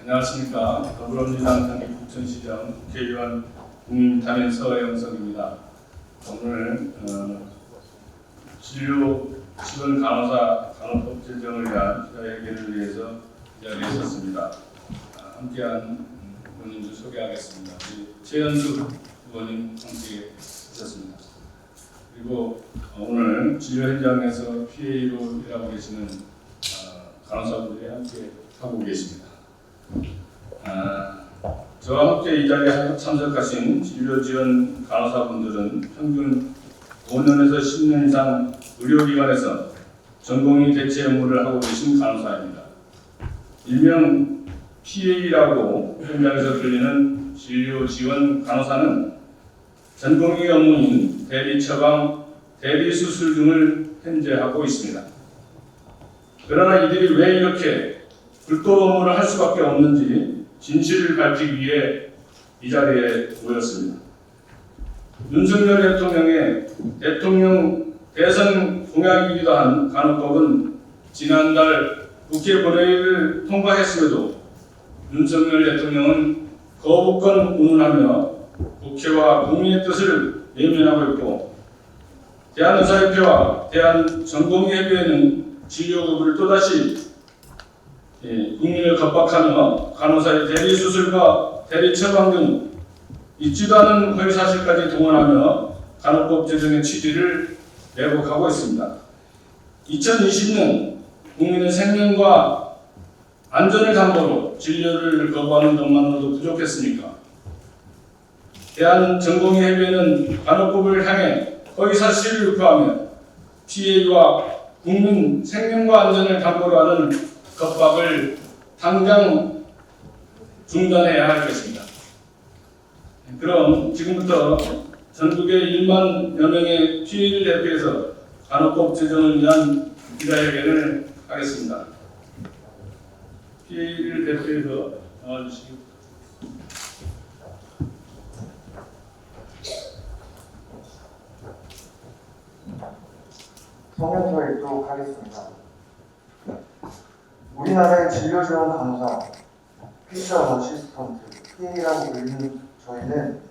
안녕하십니까. 더불어민주당 경기북천시장 국회의원 국민담임 서영석입니다. 오늘 진료 지원 간호사 간호법 제정을 위한 기자회견을 위해서 이 자리에 섰습니다. 함께한 의원님들 소개하겠습니다. 최현숙 의원님 함께 하셨습니다. 그리고 오늘 진료 현장에서 PA로 일하고 계시는 간호사분들이 함께 하고 계십니다. 저와 함께 이 자리에 참석하신 진료 지원 간호사분들은 평균 5년에서 10년 이상 의료기관에서 전공의 대체 업무를 하고 계신 간호사입니다. 일명 PA라고 현장에서 불리는 진료 지원 간호사는 전공의 업무인 대리 처방, 대리 수술 등을 현재 하고 있습니다. 그러나 이들이 왜 이렇게 불법 업무를 할 수밖에 없는지 진실을 밝히기 위해 이 자리에 모였습니다. 윤석열 대통령의 대통령 대선 공약이기도 한 간호법은 지난달 국회 본회의를 통과했음에도 윤석열 대통령은 거부권 운운하며 국회와 국민의 뜻을 외면하고 있고, 대한의사협회와 대한전공의협회는 진료거부를 또다시 국민을 겁박하며 간호사의 대리 수술과 대리 처방 등 있지도 않은 허위 사실까지 동원하며 간호법 제정의 취지를 왜곡하고 있습니다. 2020년 국민의 생명과 안전을 담보로 진료를 거부하는 것만으로도 부족했습니까? 대한전공의협회는 간호법을 향해 허위 사실을 유포하며 PA와 국민 생명과 안전을 담보로 하는 겁박을 당장 중단해야 할 것입니다. 그럼 지금부터 전국의 1만여 명의 PA를 대표해서 간호법 제정을 위한 기자회견을 하겠습니다. PA를 대표해서 나와주시기 성명서 읽도록 하겠습니다. 우리나라의 진료 지원 간호사, 피처 어시스턴트, PA라고 불리는 저희는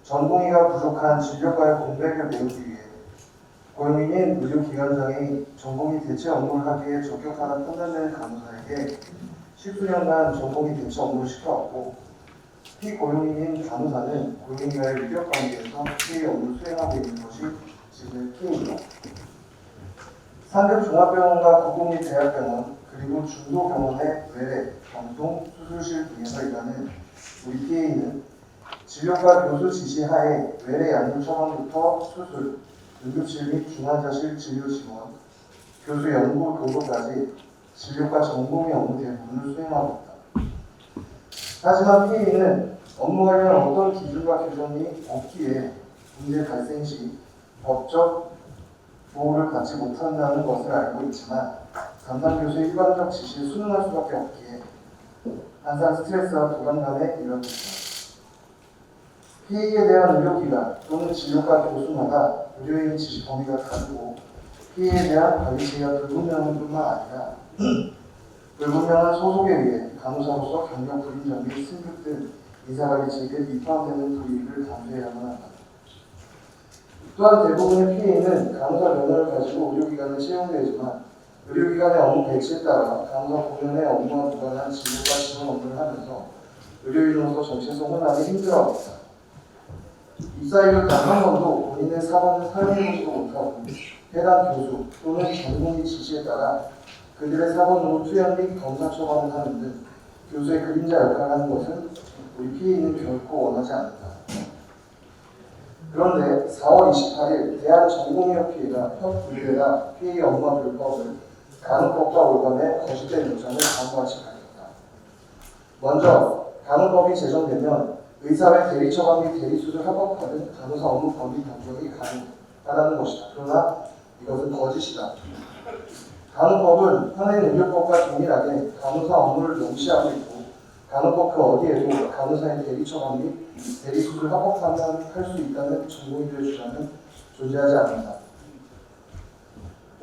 전공의가 부족한 진료과의 공백을 메우기 위해 고용인인 의료기관장이 전공의 대체 업무를 하기에 적격하다 판단되는 간호사에게 10수년간 전공의 대체 업무를 시켜왔고, 피고용인인 간호사는 고용인과의 위력관계에서 PA 업무를 수행하고 있는 것이 지금 PA입니다. 상급종합병원과 국공립대학병원 그리고 중도병원의 외래, 병동, 수술실 등에서 일하는 우리 PA는 진료과 교수 지시하에 외래 약물 처방부터 수술, 응급실 및 중환자실 진료 지원, 교수 연구 도구까지 진료과 전공의 업무 대부분을 수행하고 있다. 하지만 PA는 업무 관련 어떤 기준과 규정이 없기에 문제 발생 시 법적 보호를 받지 못한다는 것을 알고 있지만 담당 교수의 일반적 지시에 순응할 수밖에 없기에 항상 스트레스와 불안감에 이르고 있습니다. PA에 대한 의료기관 또는 진료과 교수마다 의료인 지시 범위가 다르고 PA에 대한 관리 체계가 불분명한 뿐만 아니라 불분명한 소속에 의해 간호사로서 경력 불인정 및 승급 등 인사관리 체계에 위반되는 불이익을 감수해야만 한다. 또한 대부분의 PA는 간호사 면허를 가지고 의료기관에 채용되지만 의료기관의 업무 배치에 따라 간호사 본연의 업무와 무관한 진료과 지원 업무를 하면서 의료인으로서 정체성 혼란에 힘들어하고 있다. 입사 이후 단 한 번도 본인의 사관을 사용해보지도 못하고 해당 교수 또는 전공의 지시에 따라 그들의 사본으로 투영 및 검사 처방을 하는 등 교수의 그림자 역할을 하는 것은 우리 PA는 결코 원하지 않는다. 그런데 4월 28일 대한전공의협회가 협의회가 PA 업무 불법을 간호법과 올감해 거짓된 요청을 다음과 같이 밝혔다. 먼저 간호법이 제정되면 의사의 대리 처방 및 대리 수술 합법화는 간호사 업무 범위 변경이 가능하다는 것이다. 그러나 이것은 거짓이다. 간호법은 현행 의료법과 동일하게 간호사 업무를 명시하고 있고 간호법 그 어디에도 간호사의 대리 처방 및 대리 수술 합법화만 할 수 있다는 전공의들의 주장은 존재하지 않는다.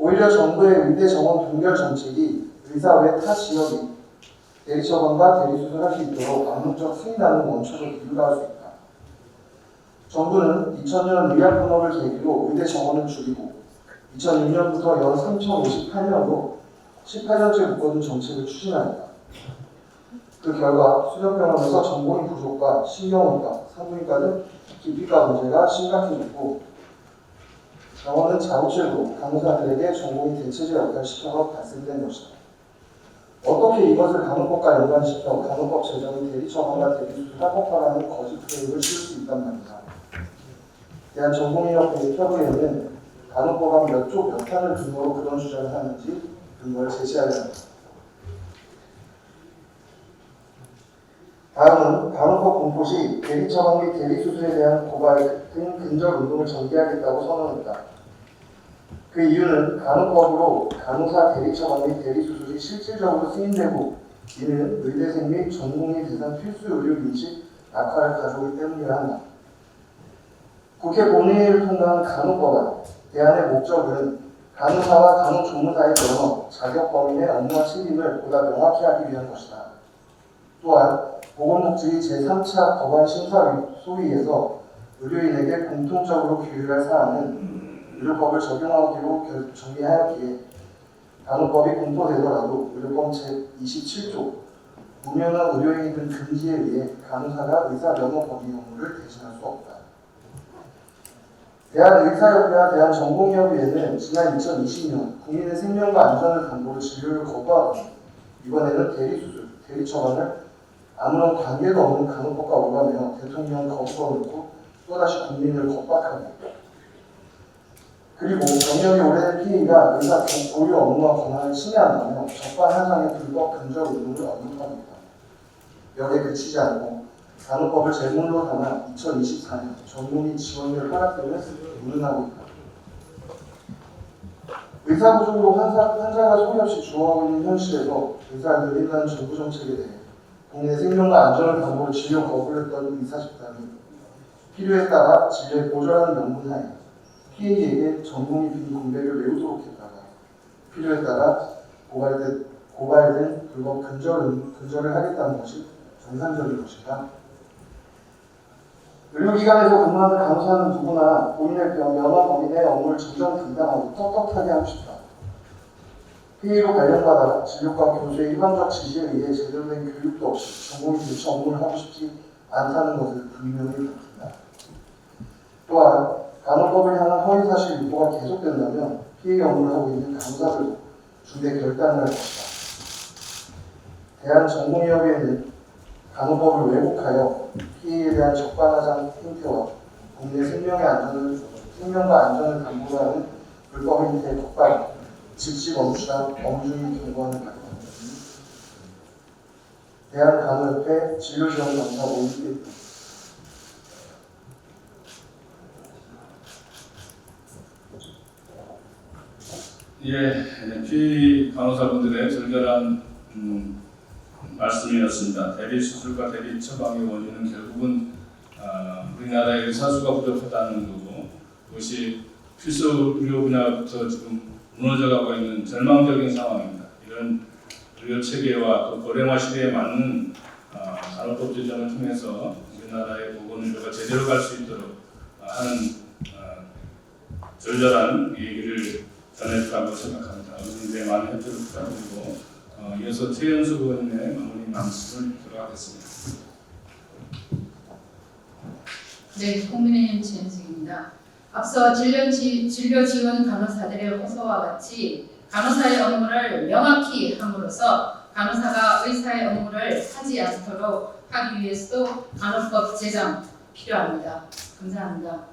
오히려 정부의 의대 정원 동결 정책이 의사 외 타 지역이 대리처방과 대리수술할 수 있도록 암묵적 승인하는 원초적 이유가 할 수 있다. 정부는 2000년 의약분업을 계기로 의대 정원을 줄이고 2006년부터 연 3058년으로 18년째 묶어둔 정책을 추진합니다. 그 결과 수련병원에서 전공의 부족과 신경외과, 산부인과 등 기피과 문제가 심각해졌고 병원은 자구책으로 간호사들에게 전공의 대체제 역할을 시켜서 발생된 것이다. 어떻게 이것을 간호법과 연관시켜 간호법 제정의 대리처방과 대리수술 합법화라는 거짓 프레임을 씌울 수 있단 말이다. 대한전공의협회 협의회는 간호법안 몇 조 몇 항을 근거로 그런 주장을 하는지 근거를 제시하려 합니다. 다음은 간호법 공포 시 대리처방 및 대리수술에 대한 고발 등 근절 운동을 전개하겠다고 선언했다. 그 이유는 간호법으로 간호사 대리처방 및 대리수술이 실질적으로 승인되고 이는 의대생 및 전공의 대상 필수 의료인식 악화를 가져오기 때문이라 한다. 국회 본회의를 통과한 간호법안 대안의 목적은 간호사와 간호조무사의 면허, 자격 범위의 업무와 책임을 보다 명확히 하기 위한 것이다. 또한 보건복지위 제3차 법안심사소위에서 의료인에게 공통적으로 규율할 사항은 의료법을 적용하기로 정리하였기에 간호법이 공포되더라도 의료법 제27조 무면허 의료인이 든 금지에 의해 간호사가 의사 면허 범위 업무를 대신할 수 없다. 대한의사협회와 대한전공의협의회는 지난 2020년 국민의 생명과 안전을 담보로 진료를 거부하더니 이번에는 대리수술, 대리처방을 아무런 관계도 없는 간호법과 오가며 대통령 거부권을 놓고 또다시 국민을 겁박하고 그리고 경력이 오래된 PA가 의사 고유 업무와 권한을 침해한다며 적반하장의 불법 근절 운동을 언급합니다. 여기에 그치지 않고 간호법을 제물로 담아 2024년 전문의 지원율 하락등을 운운하고 있다. 의사 부족으로 환자가 소리 없이 죽어가고 있는 현실에서 의사를 늘린다는 정부 정책에 대해 국민의 생명과 안전을 담보로 진료 거부를 했던 의사 집단이 필요에 따라 진료에 보조하는 명분하에 PA에게 전공의 비리 공백을 메우도록 했다가 필요에 따라 고발된 불법 근절을 하겠다는 것이 정상적인 것이다. 의료기관에서 근무하는 간호사는 누구나 본인의 면허 범위 내 업무를 정정 감당하고 떳떳하게 하고 싶다. PA로 발령받아 진료과 교수의 일반적 지시에 의해 제대로 된 교육도 없이 전공의 대처 업무를 하고 싶지 않다는 것을 분명히 밝힌다. 또한 간호법을 향한 허위사실 유포가 계속된다면 PA 업무를 하고 있는 간호사들도 중대 결단을 할 것이다. 대한전공의협의회는 간호법을 왜곡하여 PA에 대한 적반하장 행태와 국민의 생명과 안전을 담보로 하는 불법 행태의 폭발, 즉시 멈추라 엄중히 경고하는 바입니다. 대한간호협회 진료지원강사 모임대 PA 간호사분들의 절절한 말씀이었습니다. 대리수술과 대리처방의 원인은 결국은 우리나라의 의사수가 부족하다는 거고 그것이 필수 의료 분야부터 지금 무너져가고 있는 절망적인 상황입니다. 이런 의료 체계와 또 고령화 시대에 맞는 간호법 제정을 통해서 우리나라의 보건의료가 제대로 갈 수 있도록 하는 절절한 얘기를 전해주라고 생각합니다. 의원님의 많은 협조를 부탁드리고 이어서 최연수 의원님의 마무리 말씀을 들어가겠습니다. 네, 국민의힘 최연숙입니다. 앞서 진료 지원 간호사들의 호소와 같이 간호사의 업무를 명확히 함으로써 간호사가 의사의 업무를 하지 않도록 하기 위해서도 간호법 제정 필요합니다. 감사합니다.